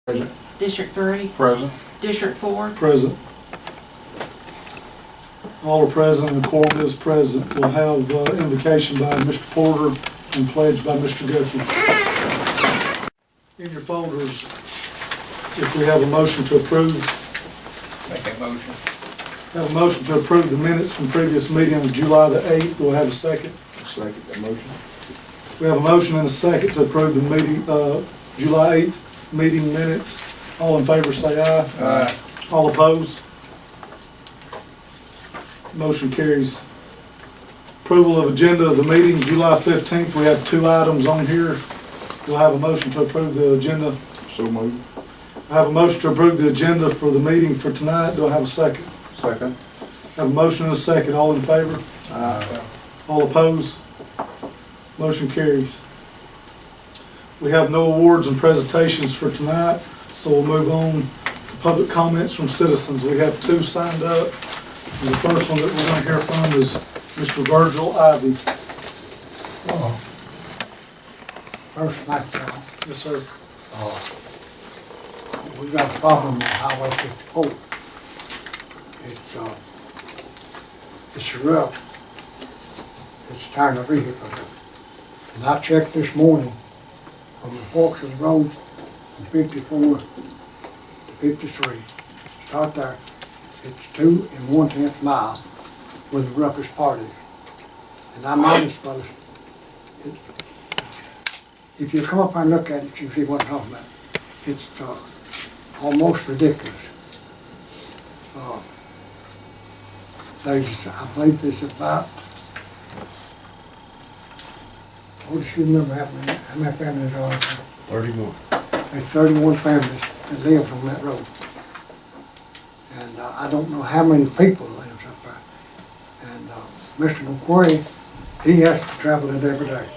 Present. District 3, Present. District 4, Present. All are present and the quorum is present. We'll have invocation by Mr. Porter and pledge by Mr. Guthrie. In your folders, if we have a motion to approve. Make that motion. Have a motion to approve the minutes from previous meeting of July the 8th. We'll have a second. Second that motion. We have a motion and a second to approve the meeting, July 8th meeting minutes. All in favor say aye. Aye. All opposed? Motion carries. Approval of agenda of the meeting, July 15th. We have 2 items on here. We'll have a motion to approve the agenda. So moved. I have a motion to approve the agenda for the meeting for tonight. Do I have a second? Second. I have a motion and a second. All in favor? Aye. All opposed? Motion carries. We have no awards and presentations for tonight, so we'll move on to public comments from citizens. We have 2 signed up. And the first one that we're going to hear from is Mr. Virgil Ivy. First, like, Yes, sir. we got a problem on Highway 54. It's rough. It's trying to vehicle. And I checked this morning from the forks of the road from 54 to 53. Start there. It's 2 1/10 mile where the roughest part is. And I'm honest, fellas, if you come up and look at it, you see what I'm talking about. It's almost ridiculous. I believe there's about, what do you remember how many families are there? 31. There's 31 families that live on that road. And I don't know how many people lives up there. And Mr. McQuarrie, he has to travel it every day.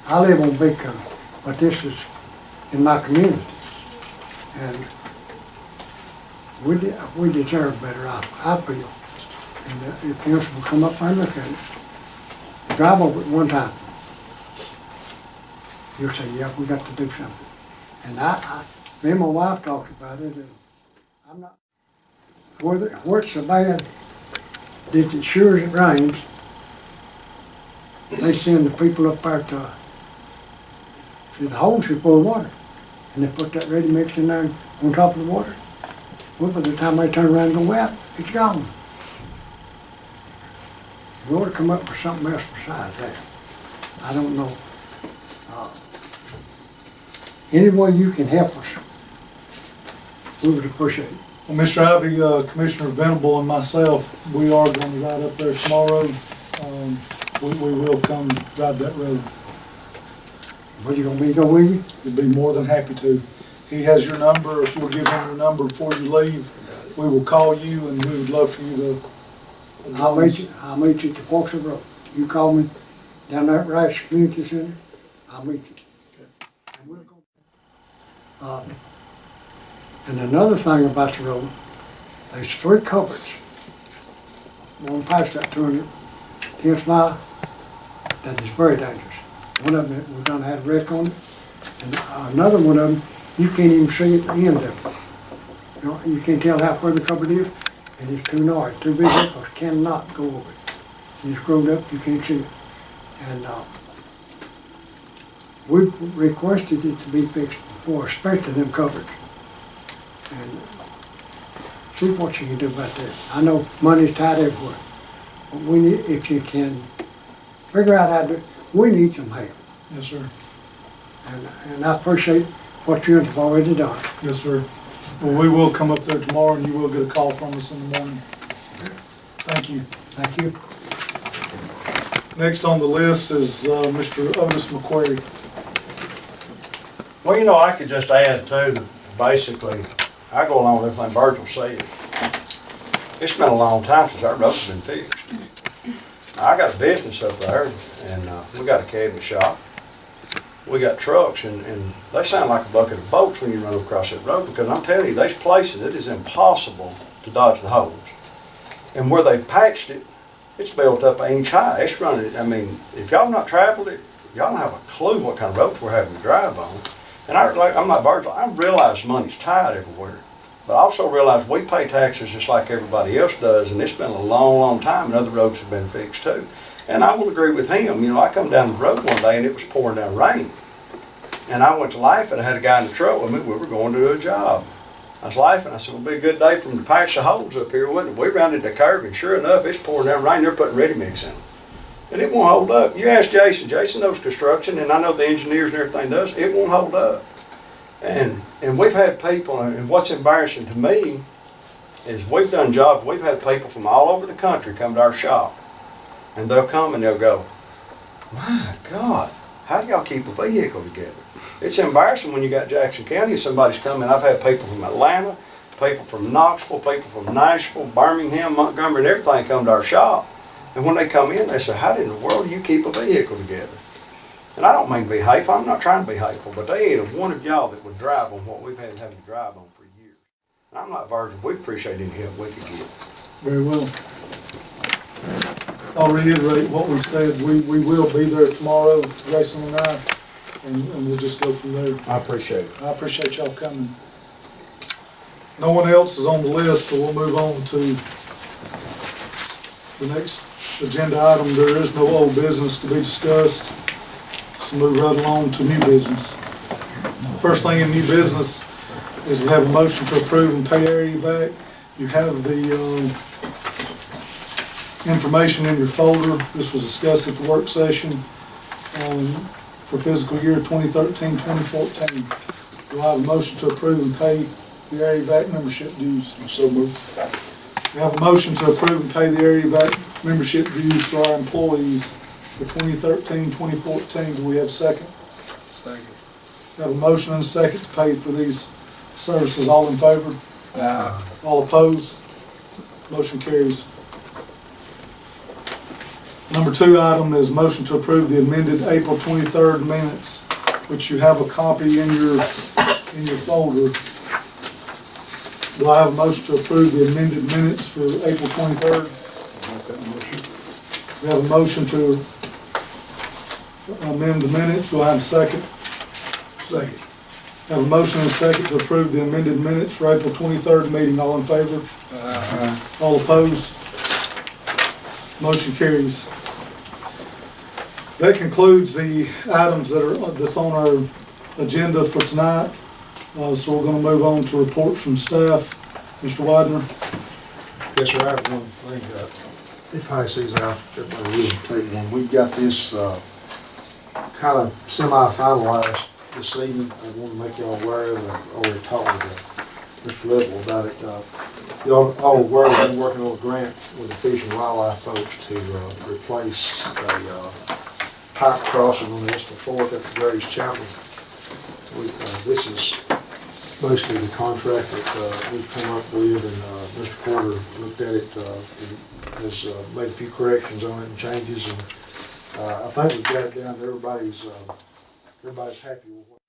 I live on Big Country, but this is in my community. And we deserve better, I feel. And if council will come up and look at it, drive over it one time, you'll say, yeah, we got to do something. And me and my wife talked about it, and I'm not, where it's so bad, that as sure as it rains, they send the people up there to the holes are full of water. And they put that ready mix in there on top of the water. Well, by the time they turn around and go out, it's gone. We ought to come up with something else besides that. I don't know. Any way you can help us, we would appreciate it. Well, Mr. Ivy, Commissioner Venable and myself, we are going to ride up there tomorrow. We will come ride that road. What, you gonna be go with you? We'd be more than happy to. He has your number. If you'll give him your number before you leave, we will call you and we would love for you to. I'll meet you at the Forks of the Road. You call me down there at Rice Community Center, I'll meet you. And we'll go. And another thing about the road, there's 3 culverts going past that 210th mile that is very dangerous. One of them, we're gonna have a wreck on it, and another one of them, you can't even see at the end of it. You know, you can't tell how far the culvert is, and it's too narrow, too big, vehicles cannot go over it. When it's screwed up, you can't see it. And we've requested it to be fixed before, especially them culverts. And see what you can do about that. I know money's tight everywhere, but we need, if you can figure out how to do it, we need some help. Yes, sir. And I appreciate what you have already done. Yes, sir. Well, we will come up there tomorrow and you will get a call from us in the morning. Thank you. Thank you. Next on the list is Mr. Otis McQuarrie. Well, you know, I could just add too, basically, I go along with everything Virgil said. It's been a long time since our road's been fixed. I got a business up there, and we got a cabinet shop. We got trucks, and they sound like a bucket of boats when you run across that road, because I'm telling you, there's places it is impossible to dodge the holes. And where they patched it, it's built up an inch high. It's running, I mean, if y'all not traveled it, y'all don't have a clue what kind of roads we're having to drive on. And I'm not Virgil, I realize money's tight everywhere. But I also realize we pay taxes just like everybody else does, and it's been a long, long time, and other roads have been fixed too. And I will agree with him. You know, I come down the road one day and it was pouring down rain. And I went to Life and I had a guy in the truck with me. We were going to do a job. I was laughing. I said, well, it'll be a good day for them to patch the holes up here, wouldn't it? We rounded the curve, and sure enough, it's pouring down rain. They're putting ready mix in. And it won't hold up. You ask Jason. Jason knows construction, and I know the engineers and everything does. It won't hold up. And we've had people, and what's embarrassing to me is we've done jobs. We've had people from all over the country come to our shop. And they'll come and they'll go, my God, how do y'all keep a vehicle together? It's embarrassing when you got Jackson County and somebody's coming. I've had people from Atlanta, people from Knoxville, people from Nashville, Birmingham, Montgomery, and everything come to our shop. And when they come in, they say, how in the world do you keep a vehicle together? And I don't mean to be hateful. I'm not trying to be hateful, but they ain't one of y'all that would drive on what we've had having to drive on for years. And I'm not Virgil. We'd appreciate any help we could get. Very well. I'll reiterate what we said. We will be there tomorrow, Jason and I, and we'll just go from there. I appreciate it. I appreciate y'all coming. No one else is on the list, so we'll move on to the next agenda item. There is no old business to be discussed, so move right along to new business. First thing in new business is we have a motion to approve and pay area evac. You have the information in your folder. This was discussed at the work session for fiscal year 2013-2014. Do I have a motion to approve and pay the area evac membership dues? So moved. We have a motion to approve and pay the area evac membership dues for our employees for 2013-2014. Do we have a second? Second. We have a motion and a second to pay for these services. All in favor? All opposed? Motion carries. Number 2 item is motion to approve the amended April 23rd minutes, which you have a copy in your folder. Do I have a motion to approve the amended minutes for April 23rd? Make that motion. We have a motion to amend the minutes. Do I have a second? Second. I have a motion and a second to approve the amended minutes for April 23rd meeting. All in favor? All opposed? Motion carries. That concludes the items that's on our agenda for tonight. So we're going to move on to reports from staff. Mr. Widener. Yes, sir, I have one thing, it probably sees out, everybody will take one. We've got this, kind of semi-finalized this evening. I want to make y'all aware of it. I've already talked with Mr. Level about it. Y'all all aware we've been working on a grant with the Fish and Wildlife folks to, replace a, pipe crossing on the Estill Fork at the Grays Chapel. This is basically the contract that we've come up with, and Mr. Porter looked at it and has made a few corrections on it and changes, and I think we've got it down to everybody's happy with it.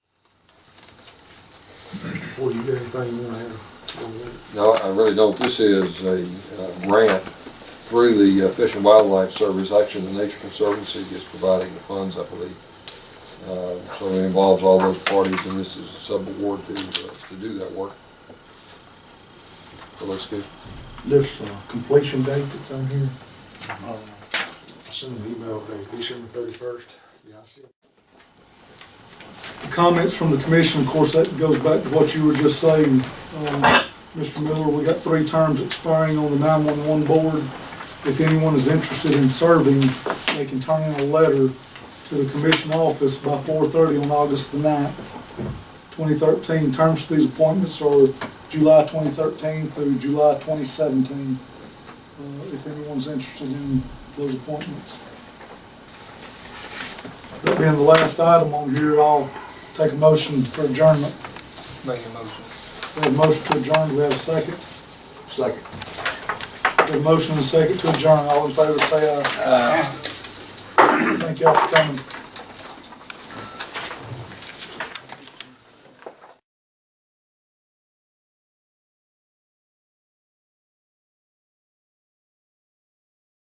Porter, you got anything you want to add? No, I really don't. This is a grant through the Fish and Wildlife Service. Actually, the Nature Conservancy is providing the funds, I believe. So it involves all those parties, and this is a sub-award to do that work. So looks good. This completion date that's on here? I sent an email date, December 31st. Yeah, I see it. Comments from the commission, of course, that goes back to what you were just saying. Mr. Miller, we got 3 terms expiring on the 911 board. If anyone is interested in serving, they can turn in a letter to the commission office by 4:30 on August the 9th, 2013. Terms for these appointments are July 2013 through July 2017. If anyone's interested in those appointments. That being the last item on here, I'll take a motion for adjournment. Make a motion. We have a motion to adjourn. Do we have a second? Second. We have a motion and a second to adjourn. All in favor say aye. Thank y'all for coming.